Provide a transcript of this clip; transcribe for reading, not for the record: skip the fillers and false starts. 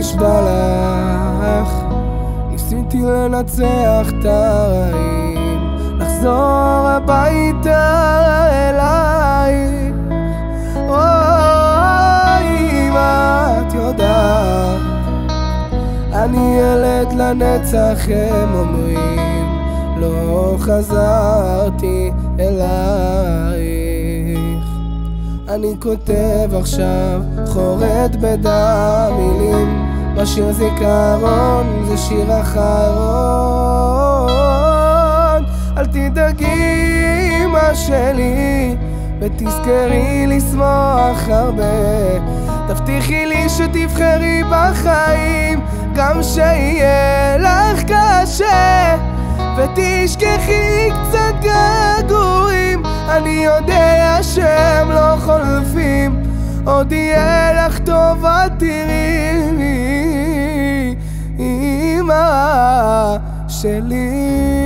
נשבע לך, ניסיתי לנצח את הרעים, לחזור הביתה אלייך. אוי, ואת יודעת, אני ילד לנצח, הם אומרים, לא חזרתי אלייך. אני כותב עכשיו, חורד בדם מילים, בשיר זיכרון, זה שיר אחרון. אל תדאגי אמא שלי, ותזכרי לשמוח הרבה, תבטיחי לי שתבחרי בחיים גם שיהיה לך קשה, ותשכחי קצת געגועים, אני יודע שהם לא חולפים, עוד יהיה לך טוב, את תראי אמא שלי.